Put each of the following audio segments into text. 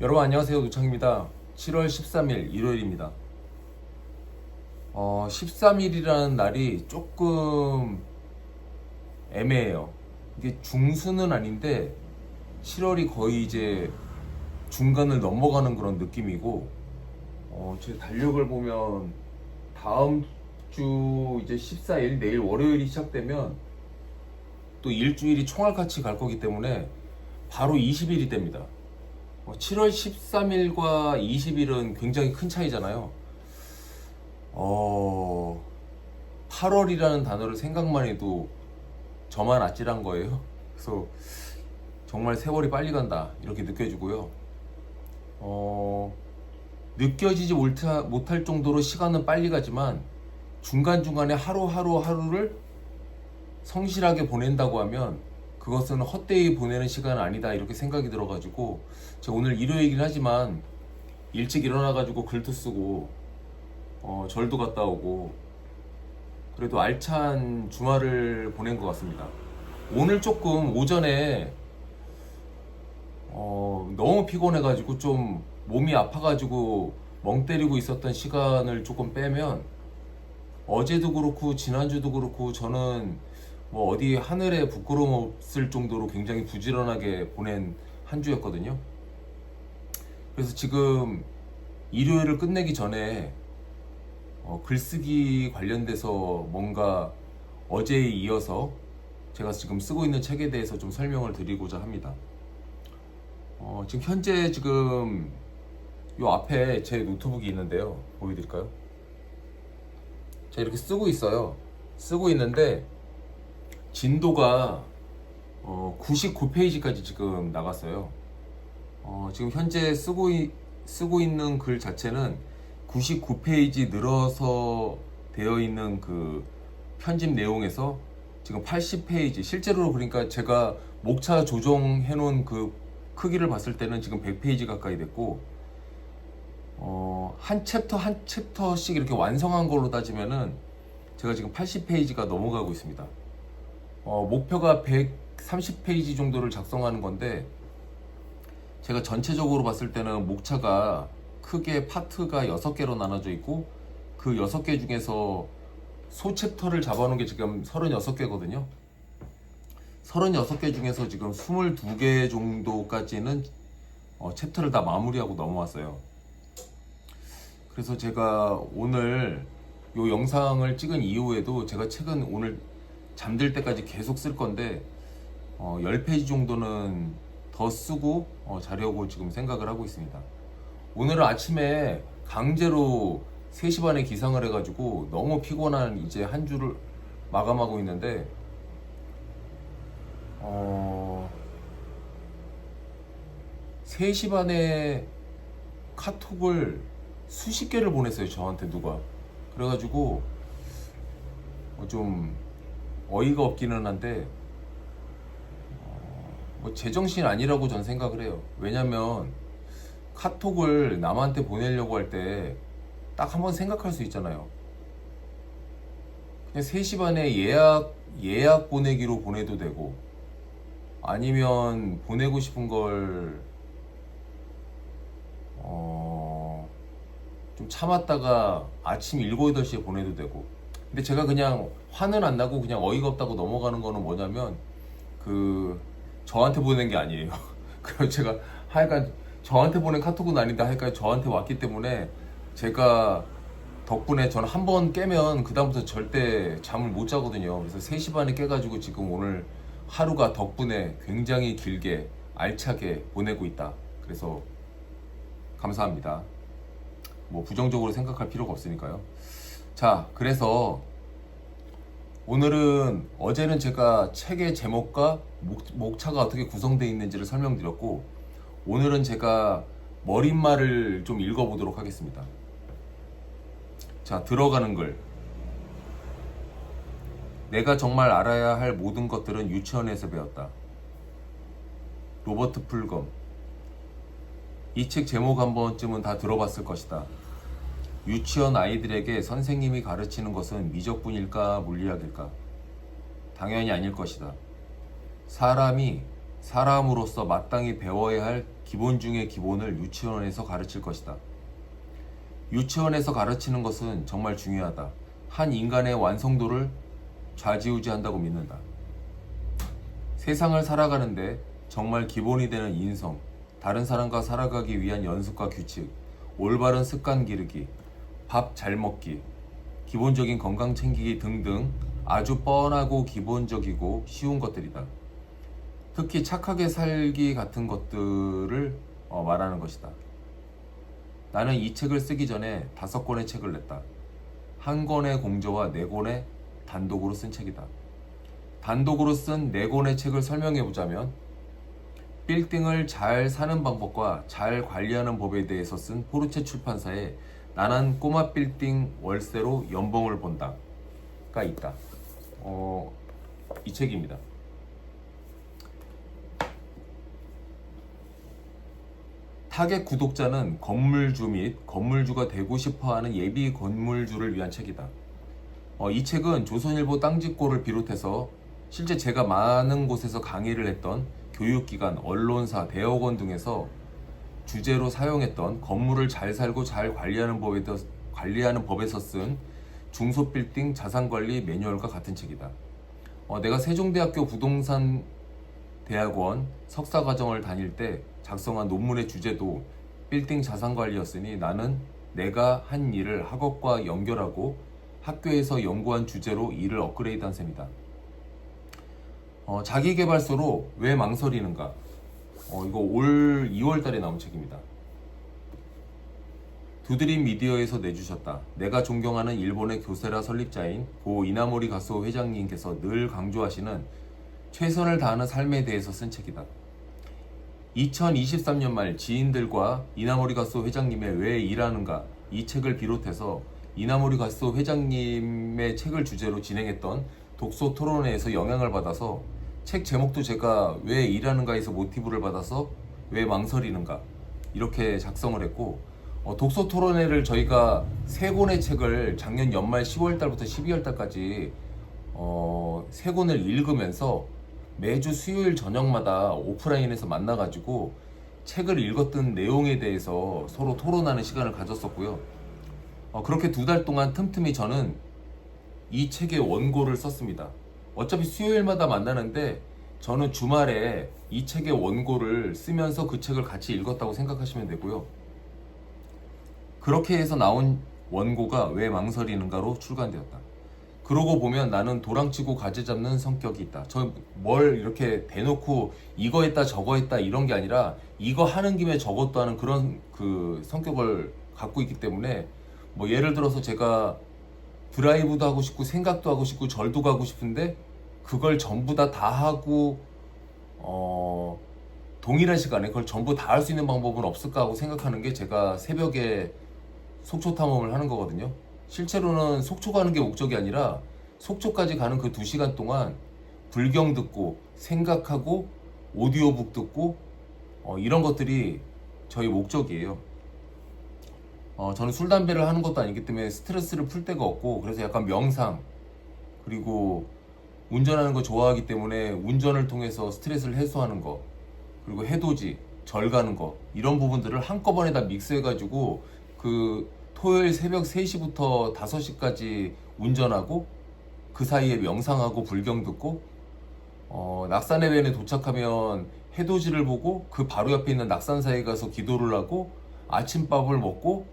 여러분 안녕하세요, 노창입니다. 7월 13일 일요일입니다. 13일이라는 날이 조금 애매해요. 이게 중순은 아닌데 7월이 거의 이제 중간을 넘어가는 그런 느낌이고, 제 달력을 보면 다음 주 이제 14일, 내일 월요일이 시작되면 또 일주일이 총알같이 갈 거기 때문에 바로 20일이 됩니다. 7월 13일과 20일은 굉장히 큰 차이잖아요. 8월이라는 단어를 생각만 해도 저만 아찔한 거예요. 그래서 정말 세월이 빨리 간다 이렇게 느껴지고요. 느껴지지 못할 정도로 시간은 빨리 가지만 중간중간에 하루를 성실하게 보낸다고 하면 그것은 헛되이 보내는 시간은 아니다 이렇게 생각이 들어가지고, 제가 오늘 일요일이긴 하지만 일찍 일어나가지고 글도 쓰고 절도 갔다 오고 그래도 알찬 주말을 보낸 것 같습니다. 오늘 조금 오전에 너무 피곤해가지고 좀 몸이 아파가지고 멍 때리고 있었던 시간을 조금 빼면, 어제도 그렇고 지난주도 그렇고 저는 뭐 어디 하늘에 부끄러움 없을 정도로 굉장히 부지런하게 보낸 한 주였거든요. 그래서 지금 일요일을 끝내기 전에 글쓰기 관련돼서 뭔가 어제에 이어서 제가 지금 쓰고 있는 책에 대해서 좀 설명을 드리고자 합니다. 지금 현재 지금 요 앞에 제 노트북이 있는데요. 보여드릴까요? 제가 이렇게 쓰고 있어요. 쓰고 있는데 진도가 99페이지까지 지금 나갔어요. 지금 현재 쓰고 있는 글 자체는 99페이지 늘어서 되어 있는 그 편집 내용에서 지금 80페이지, 실제로 그러니까 제가 목차 조정해 놓은 그 크기를 봤을 때는 지금 100페이지 가까이 됐고, 한 챕터 한 챕터씩 이렇게 완성한 걸로 따지면은 제가 지금 80페이지가 넘어가고 있습니다. 목표가 130페이지 정도를 작성하는 건데, 제가 전체적으로 봤을 때는 목차가 크게 파트가 6개로 나눠져 있고, 그 6개 중에서 소 챕터를 잡아놓은 게 지금 36개거든요. 36개 중에서 지금 22개 정도까지는 챕터를 다 마무리하고 넘어왔어요. 그래서 제가 오늘 이 영상을 찍은 이후에도 제가 책은 오늘 잠들 때까지 계속 쓸 건데 10페이지 정도는 더 쓰고 자려고 지금 생각을 하고 있습니다. 오늘은 아침에 강제로 3시 반에 기상을 해가지고 너무 피곤한 이제 한 주를 마감하고 있는데, 3시 반에 카톡을 수십 개를 보냈어요, 저한테 누가. 그래가지고 좀 어이가 없기는 한데, 뭐 제정신 아니라고 전 생각을 해요. 왜냐면 카톡을 남한테 보내려고 할 때 딱 한번 생각할 수 있잖아요. 그냥 3시 반에 예약 보내기로 보내도 되고, 아니면 보내고 싶은 걸 좀 참았다가 아침 7, 8시에 보내도 되고. 근데 제가 그냥 화는 안 나고 그냥 어이가 없다고 넘어가는 거는 뭐냐면, 저한테 보낸 게 아니에요. 그래서 제가 하여간 저한테 보낸 카톡은 아닌데 하여간 저한테 왔기 때문에, 제가 덕분에 저는 한 번 깨면 그다음부터 절대 잠을 못 자거든요. 그래서 3시 반에 깨가지고 지금 오늘 하루가 덕분에 굉장히 길게 알차게 보내고 있다. 그래서 감사합니다. 뭐 부정적으로 생각할 필요가 없으니까요. 자, 그래서 오늘은, 어제는 제가 책의 제목과 목차가 어떻게 구성되어 있는지를 설명드렸고, 오늘은 제가 머릿말을 좀 읽어보도록 하겠습니다. 자, 들어가는 글. 내가 정말 알아야 할 모든 것들은 유치원에서 배웠다. 로버트 풀검. 이 책 제목 한 번쯤은 다 들어봤을 것이다. 유치원 아이들에게 선생님이 가르치는 것은 미적분일까 물리학일까? 당연히 아닐 것이다. 사람이 사람으로서 마땅히 배워야 할 기본 중의 기본을 유치원에서 가르칠 것이다. 유치원에서 가르치는 것은 정말 중요하다. 한 인간의 완성도를 좌지우지한다고 믿는다. 세상을 살아가는데 정말 기본이 되는 인성, 다른 사람과 살아가기 위한 연습과 규칙, 올바른 습관 기르기, 밥 잘 먹기, 기본적인 건강 챙기기 등등 아주 뻔하고 기본적이고 쉬운 것들이다. 특히 착하게 살기 같은 것들을 말하는 것이다. 나는 이 책을 쓰기 전에 5권의 책을 냈다. 한 권의 공저와 4권의 단독으로 쓴 책이다. 단독으로 쓴 4권의 책을 설명해보자면 빌딩을 잘 사는 방법과 잘 관리하는 법에 대해서 쓴 포르체 출판사에 나는 꼬마 빌딩 월세로 연봉을 본다가 있다. 이 책입니다. 타겟 구독자는 건물주 및 건물주가 되고 싶어하는 예비 건물주를 위한 책이다. 이 책은 조선일보 땅짓고를 비롯해서 실제 제가 많은 곳에서 강의를 했던 교육기관, 언론사, 대학원 등에서 주제로 사용했던 건물을 잘 살고 잘 관리하는 법에서 쓴 중소빌딩 자산관리 매뉴얼과 같은 책이다. 내가 세종대학교 부동산 대학원 석사과정을 다닐 때 작성한 논문의 주제도 빌딩 자산관리였으니 나는 내가 한 일을 학업과 연결하고 학교에서 연구한 주제로 일을 업그레이드한 셈이다. 자기계발서로 왜 망설이는가? 이거 올 2월 달에 나온 책입니다. 두드림 미디어에서 내주셨다. 내가 존경하는 일본의 교세라 설립자인 고 이나모리 가스오 회장님께서 늘 강조하시는 최선을 다하는 삶에 대해서 쓴 책이다. 2023년 말 지인들과 이나모리 가스오 회장님의 왜 일하는가 이 책을 비롯해서 이나모리 가스오 회장님의 책을 주제로 진행했던 독서 토론회에서 영향을 받아서 책 제목도 제가 왜 일하는가에서 모티브를 받아서 왜 망설이는가 이렇게 작성을 했고 독서 토론회를 저희가 3권의 책을 작년 연말 10월 달부터 12월 달까지 3권을 읽으면서 매주 수요일 저녁마다 오프라인에서 만나가지고 책을 읽었던 내용에 대해서 서로 토론하는 시간을 가졌었고요. 그렇게 2달 동안 틈틈이 저는 이 책의 원고를 썼습니다. 어차피 수요일마다 만나는데 저는 주말에 이 책의 원고를 쓰면서 그 책을 같이 읽었다고 생각하시면 되고요. 그렇게 해서 나온 원고가 왜 망설이는가로 출간되었다. 그러고 보면 나는 도랑치고 가지 잡는 성격이 있다. 저 뭘 이렇게 대놓고 이거 했다 저거 했다 이런 게 아니라 이거 하는 김에 저것도 하는 그런 그 성격을 갖고 있기 때문에 뭐 예를 들어서 제가 드라이브도 하고 싶고 생각도 하고 싶고 절도 가고 싶은데 그걸 전부 다 하고 동일한 시간에 그걸 전부 다 할 수 있는 방법은 없을까 하고 생각하는 게 제가 새벽에 속초 탐험을 하는 거거든요. 실제로는 속초 가는 게 목적이 아니라 속초까지 가는 그 2시간 동안 불경 듣고 생각하고 오디오북 듣고 이런 것들이 저희 목적이에요. 저는 술, 담배를 하는 것도 아니기 때문에 스트레스를 풀 데가 없고 그래서 약간 명상 그리고 운전하는 거 좋아하기 때문에 운전을 통해서 스트레스를 해소하는 거 그리고 해돋이, 절 가는 거 이런 부분들을 한꺼번에 다 믹스해가지고 그 토요일 새벽 3시부터 5시까지 운전하고 그 사이에 명상하고 불경 듣고 낙산해변에 도착하면 해돋이를 보고 그 바로 옆에 있는 낙산사에 가서 기도를 하고 아침밥을 먹고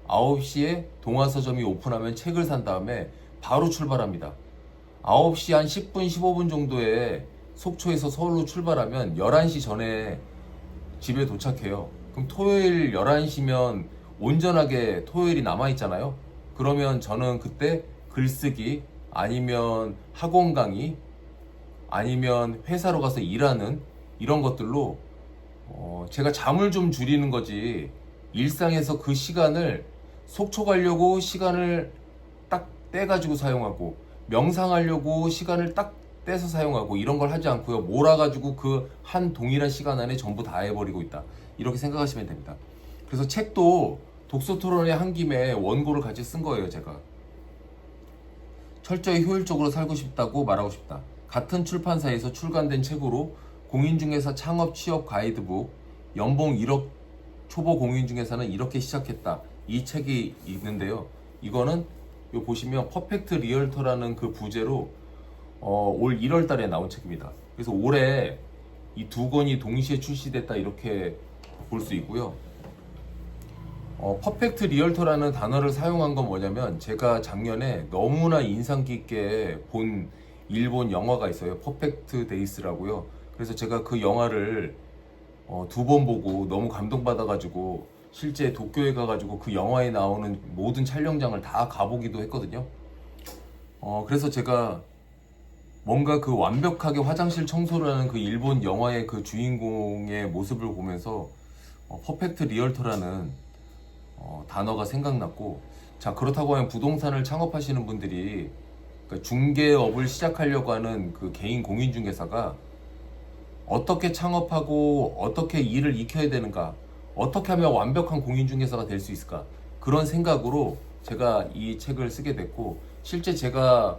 9시에 동화서점이 오픈하면 책을 산 다음에 바로 출발합니다. 9시 한 10분 15분 정도에 속초에서 서울로 출발하면 11시 전에 집에 도착해요. 그럼 토요일 11시면 온전하게 토요일이 남아있잖아요. 그러면 저는 그때 글쓰기 아니면 학원 강의 아니면 회사로 가서 일하는 이런 것들로 제가 잠을 좀 줄이는 거지 일상에서 그 시간을 속초 가려고 시간을 딱 떼가지고 사용하고 명상하려고 시간을 딱 떼서 사용하고 이런 걸 하지 않고요. 몰아가지고 그 한 동일한 시간 안에 전부 다 해버리고 있다. 이렇게 생각하시면 됩니다. 그래서 책도 독서 토론회 한 김에 원고를 같이 쓴 거예요, 제가. 철저히 효율적으로 살고 싶다고 말하고 싶다. 같은 출판사에서 출간된 책으로 공인중개사 창업 취업 가이드북, 연봉 1억 초보 공인중개사는 이렇게 시작했다. 이 책이 있는데요. 이거는 요 보시면 퍼펙트 리얼터라는 그 부제로 올 1월 달에 나온 책입니다. 그래서 올해 이 두 권이 동시에 출시됐다 이렇게 볼 수 있고요. 퍼펙트 리얼터라는 단어를 사용한 건 뭐냐면 제가 작년에 너무나 인상 깊게 본 일본 영화가 있어요. 퍼펙트 데이스라고요. 그래서 제가 그 영화를 두 번 보고 너무 감동받아가지고 실제 도쿄에 가가지고 그 영화에 나오는 모든 촬영장을 다 가보기도 했거든요. 그래서 제가 뭔가 그 완벽하게 화장실 청소를 하는 그 일본 영화의 그 주인공의 모습을 보면서 퍼펙트 리얼터라는 단어가 생각났고, 자, 그렇다고 하면 부동산을 창업하시는 분들이 그러니까 중개업을 시작하려고 하는 그 개인 공인중개사가 어떻게 창업하고 어떻게 일을 익혀야 되는가, 어떻게 하면 완벽한 공인중개사가 될 수 있을까, 그런 생각으로 제가 이 책을 쓰게 됐고, 실제 제가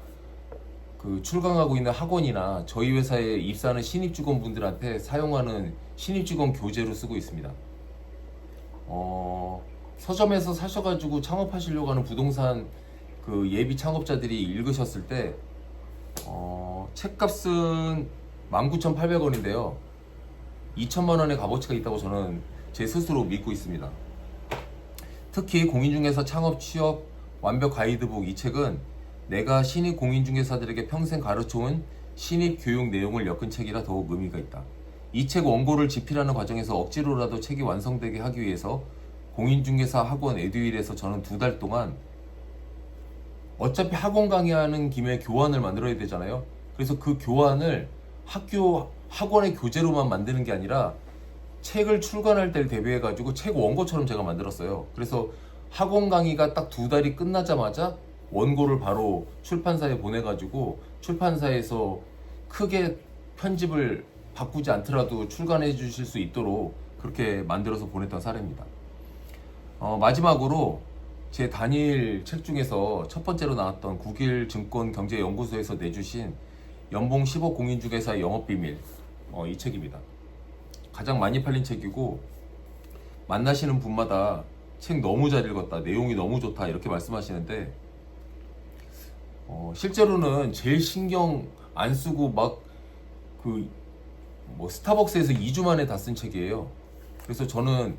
그 출강하고 있는 학원이나 저희 회사에 입사하는 신입 직원분들한테 사용하는 신입 직원 교재로 쓰고 있습니다. 서점에서 사셔가지고 창업하시려고 하는 부동산 그 예비 창업자들이 읽으셨을 때 책값은 19,800원인데요. 2천만 원의 값어치가 있다고 저는 제 스스로 믿고 있습니다. 특히 공인중개사 창업 취업 완벽 가이드북, 이 책은 내가 신입 공인중개사들에게 평생 가르쳐온 신입 교육 내용을 엮은 책이라 더욱 의미가 있다. 이 책 원고를 집필하는 과정에서 억지로라도 책이 완성되게 하기 위해서 공인중개사 학원 에듀윌에서 저는 2달 동안 어차피 학원 강의하는 김에 교환을 만들어야 되잖아요. 그래서 그 교환을 학원의 교재로만 만드는 게 아니라 책을 출간할 때를 대비해 가지고 책 원고처럼 제가 만들었어요. 그래서 학원 강의가 딱 2달이 끝나자마자 원고를 바로 출판사에 보내가지고 출판사에서 크게 편집을 바꾸지 않더라도 출간해 주실 수 있도록 그렇게 만들어서 보냈던 사례입니다. 마지막으로 제 단일 책 중에서 첫 번째로 나왔던 국일증권경제연구소에서 내주신 연봉 10억 공인중개사 영업비밀, 이 책입니다. 가장 많이 팔린 책이고, 만나시는 분마다 책 너무 잘 읽었다, 내용이 너무 좋다 이렇게 말씀하시는데, 실제로는 제일 신경 안 쓰고 막 스타벅스에서 2주 만에 다 쓴 책이에요. 그래서 저는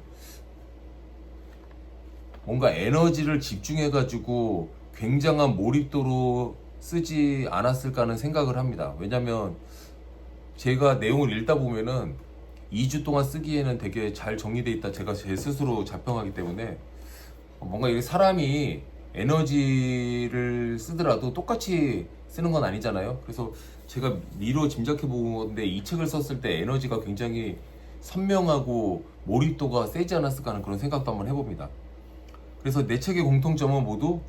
뭔가 에너지를 집중해가지고 굉장한 몰입도로 쓰지 않았을까 하는 생각을 합니다. 왜냐면 제가 내용을 읽다 보면은 2주 동안 쓰기에는 되게 잘 정리되어 있다 제가 제 스스로 자평하기 때문에, 뭔가 이게 사람이 에너지를 쓰더라도 똑같이 쓰는 건 아니잖아요. 그래서 제가 미로 짐작해 보는데 이 책을 썼을 때 에너지가 굉장히 선명하고 몰입도가 세지 않았을까 하는 그런 생각도 한번 해봅니다. 그래서 내 책의 공통점은 모두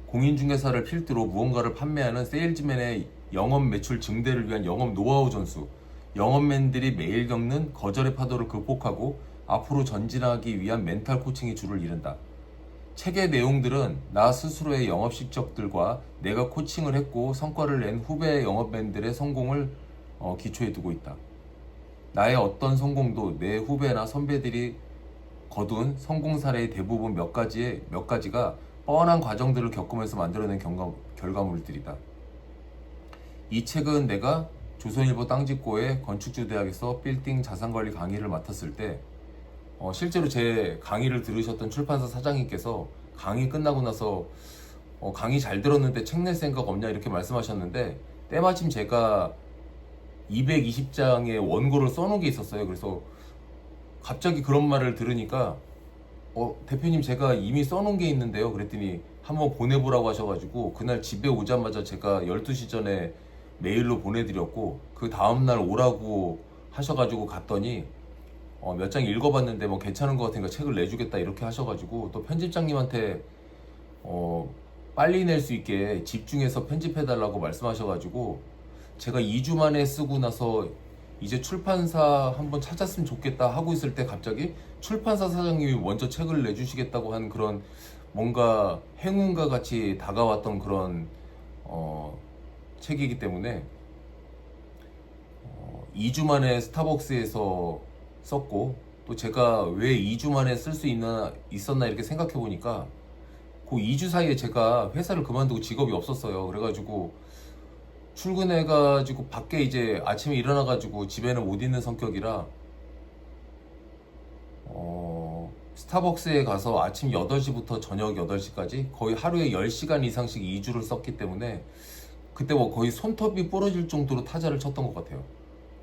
공인중개사를 필두로 무언가를 판매하는 세일즈맨의 영업 매출 증대를 위한 영업 노하우 전수, 영업맨들이 매일 겪는 거절의 파도를 극복하고 앞으로 전진하기 위한 멘탈 코칭이 주를 이룬다. 책의 내용들은 나 스스로의 영업 실적들과 내가 코칭을 했고 성과를 낸 후배 영업맨들의 성공을 기초에 두고 있다. 나의 어떤 성공도 내 후배나 선배들이 거둔 성공 사례의 대부분 몇 가지가 뻔한 과정들을 겪으면서 만들어낸 결과물들이다. 이 책은 내가 조선일보 땅짓고의 건축주대학에서 빌딩 자산관리 강의를 맡았을 때, 실제로 제 강의를 들으셨던 출판사 사장님께서 강의 끝나고 나서 강의 잘 들었는데 책 낼 생각 없냐 이렇게 말씀하셨는데, 때마침 제가 220장의 원고를 써놓은 게 있었어요. 그래서 갑자기 그런 말을 들으니까 대표님 제가 이미 써놓은 게 있는데요 그랬더니 한번 보내보라고 하셔가지고 그날 집에 오자마자 제가 12시 전에 메일로 보내드렸고, 그 다음날 오라고 하셔가지고 갔더니 몇 장 읽어봤는데 뭐 괜찮은 것 같으니까 책을 내주겠다 이렇게 하셔가지고, 또 편집장님한테 빨리 낼 수 있게 집중해서 편집해달라고 말씀하셔가지고 제가 2주 만에 쓰고 나서 이제 출판사 한번 찾았으면 좋겠다 하고 있을 때 갑자기 출판사 사장님이 먼저 책을 내주시겠다고 한 그런 뭔가 행운과 같이 다가왔던 그런 책이기 때문에 2주 만에 스타벅스에서 썼고, 또 제가 왜 2주 만에 쓸 수 있었나 이렇게 생각해 보니까 그 2주 사이에 제가 회사를 그만두고 직업이 없었어요. 그래가지고 출근해가지고 밖에 이제 아침에 일어나가지고 집에는 못 있는 성격이라 스타벅스에 가서 아침 8시부터 저녁 8시까지 거의 하루에 10시간 이상씩 2주를 썼기 때문에 그때 뭐 거의 손톱이 부러질 정도로 타자를 쳤던 것 같아요.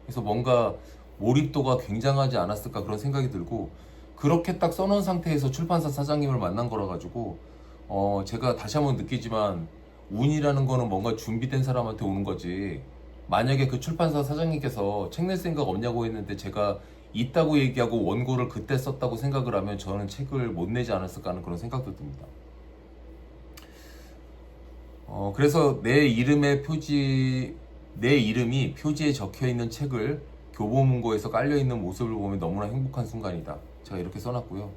그래서 뭔가 몰입도가 굉장하지 않았을까 그런 생각이 들고, 그렇게 딱 써놓은 상태에서 출판사 사장님을 만난 거라 가지고 제가 다시 한번 느끼지만 운이라는 거는 뭔가 준비된 사람한테 오는 거지, 만약에 그 출판사 사장님께서 책 낼 생각 없냐고 했는데 제가 있다고 얘기하고 원고를 그때 썼다고 생각을 하면 저는 책을 못 내지 않았을까 하는 그런 생각도 듭니다. 그래서 내 이름이 표지에 적혀 있는 책을 교보문고에서 깔려 있는 모습을 보면 너무나 행복한 순간이다. 제가 이렇게 써놨고요.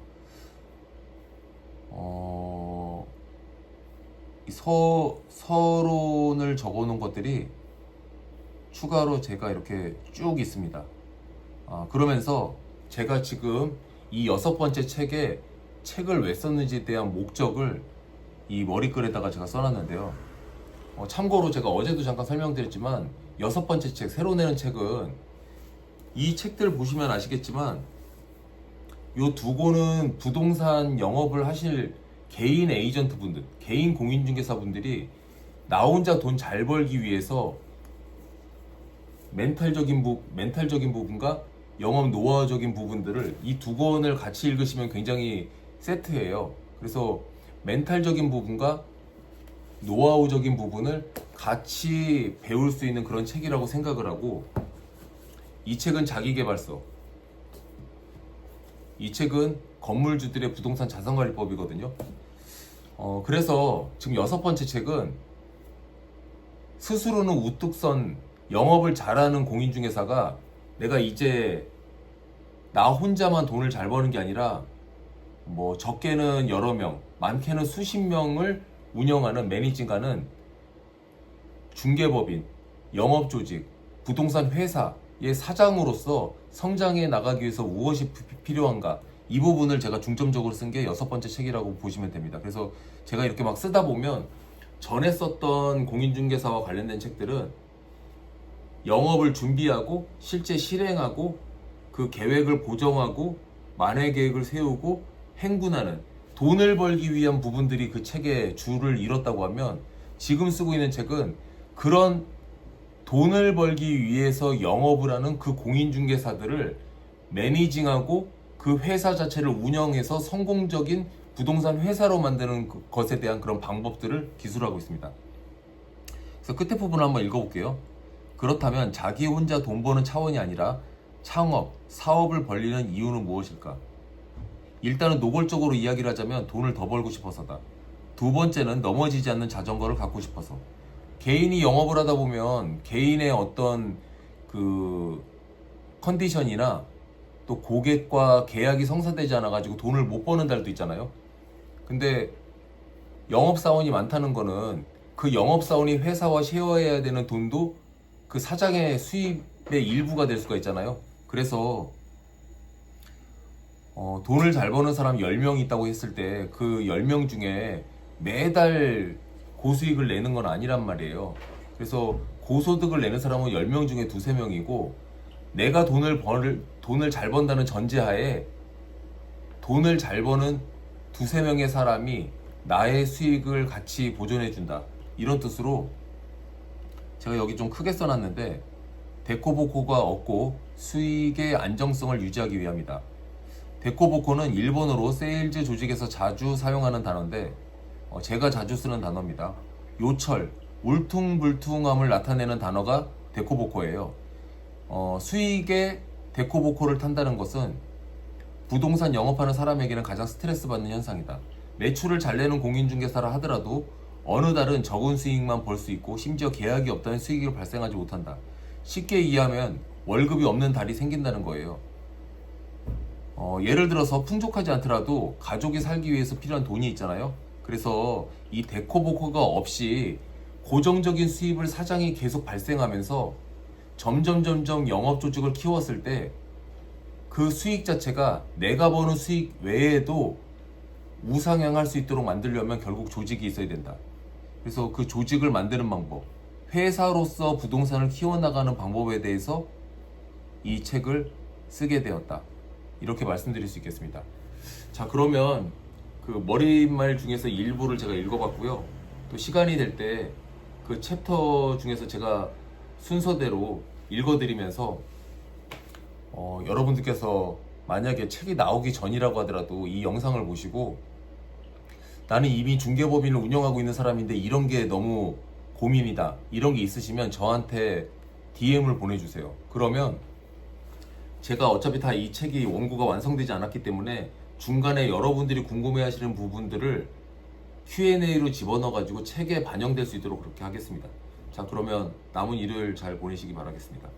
이 서론을 적어놓은 것들이 추가로 제가 이렇게 쭉 있습니다. 그러면서 제가 지금 이 6번째 책에 책을 왜 썼는지에 대한 목적을 이 머리글에다가 제가 써놨는데요. 참고로 제가 어제도 잠깐 설명드렸지만 6번째 책, 새로 내는 책은 이 책들 보시면 아시겠지만 요 두 권은 부동산 영업을 하실 개인 에이전트 분들, 개인 공인중개사 분들이 나 혼자 돈 잘 벌기 위해서 멘탈적인 부분과 영업 노하우적인 부분들을 이 두 권을 같이 읽으시면 굉장히 세트예요. 그래서 멘탈적인 부분과 노하우적인 부분을 같이 배울 수 있는 그런 책이라고 생각을 하고, 이 책은 자기계발서, 이 책은 건물주들의 부동산 자산관리법이거든요. 그래서 지금 6번째 책은 스스로는 우뚝 선 영업을 잘하는 공인중개사가 내가 이제 나 혼자만 돈을 잘 버는 게 아니라 뭐 적게는 여러 명, 많게는 수십 명을 운영하는, 매니징하는 중개법인, 영업조직, 부동산 회사의 사장으로서 성장해 나가기 위해서 무엇이 필요한가, 이 부분을 제가 중점적으로 쓴 게 6번째 책이라고 보시면 됩니다. 그래서 제가 이렇게 막 쓰다 보면 전에 썼던 공인중개사와 관련된 책들은 영업을 준비하고 실제 실행하고 그 계획을 보정하고 만회 계획을 세우고 행군하는, 돈을 벌기 위한 부분들이 그 책의 줄을 이뤘다고 하면, 지금 쓰고 있는 책은 그런 돈을 벌기 위해서 영업을 하는 그 공인중개사들을 매니징하고 그 회사 자체를 운영해서 성공적인 부동산 회사로 만드는 것에 대한 그런 방법들을 기술하고 있습니다. 그래서 끝에 부분을 한번 읽어볼게요. 그렇다면 자기 혼자 돈 버는 차원이 아니라 창업, 사업을 벌리는 이유는 무엇일까? 일단은 노골적으로 이야기를 하자면 돈을 더 벌고 싶어서다. 두 번째는 넘어지지 않는 자전거를 갖고 싶어서. 개인이 영업을 하다 보면 개인의 어떤 그 컨디션이나 또 고객과 계약이 성사되지 않아가지고 돈을 못 버는 달도 있잖아요. 근데 영업사원이 많다는 거는 그 영업사원이 회사와 쉐어해야 되는 돈도 그 사장의 수입의 일부가 될 수가 있잖아요. 그래서 돈을 잘 버는 사람 10명 있다고 했을 때 그 10명 중에 매달 고수익을 내는 건 아니란 말이에요. 그래서 고소득을 내는 사람은 10명 중에 2~3명이고, 내가 돈을 잘 번다는 전제하에 돈을 잘 버는 2~3명의 사람이 나의 수익을 같이 보존해준다, 이런 뜻으로 제가 여기 좀 크게 써놨는데, 데코보코가 없고 수익의 안정성을 유지하기 위함이다. 데코보코는 일본어로 세일즈 조직에서 자주 사용하는 단어인데 제가 자주 쓰는 단어입니다. 요철, 울퉁불퉁함을 나타내는 단어가 데코보코예요. 수익의 데코보코를 탄다는 것은 부동산 영업하는 사람에게는 가장 스트레스 받는 현상이다. 매출을 잘 내는 공인중개사라 하더라도 어느 달은 적은 수익만 벌 수 있고 심지어 계약이 없다는 수익이 발생하지 못한다. 쉽게 이해하면 월급이 없는 달이 생긴다는 거예요. 예를 들어서 풍족하지 않더라도 가족이 살기 위해서 필요한 돈이 있잖아요. 그래서 이 데코보코가 없이 고정적인 수입을 사장이 계속 발생하면서 점점 영업 조직을 키웠을 때 그 수익 자체가 내가 버는 수익 외에도 우상향할 수 있도록 만들려면 결국 조직이 있어야 된다. 그래서 그 조직을 만드는 방법, 회사로서 부동산을 키워나가는 방법에 대해서 이 책을 쓰게 되었다. 이렇게 말씀드릴 수 있겠습니다. 자, 그러면 그 머릿말 중에서 일부를 제가 읽어봤고요. 또 시간이 될 때 그 챕터 중에서 제가 순서대로 읽어드리면서 여러분들께서 만약에 책이 나오기 전이라고 하더라도 이 영상을 보시고 나는 이미 중개법인을 운영하고 있는 사람인데 이런 게 너무 고민이다, 이런 게 있으시면 저한테 DM을 보내주세요. 그러면 제가 어차피 다 이 책이 원고가 완성되지 않았기 때문에 중간에 여러분들이 궁금해하시는 부분들을 Q&A로 집어넣어가지고 책에 반영될 수 있도록 그렇게 하겠습니다. 자, 그러면 남은 일요일 잘 보내시기 바라겠습니다.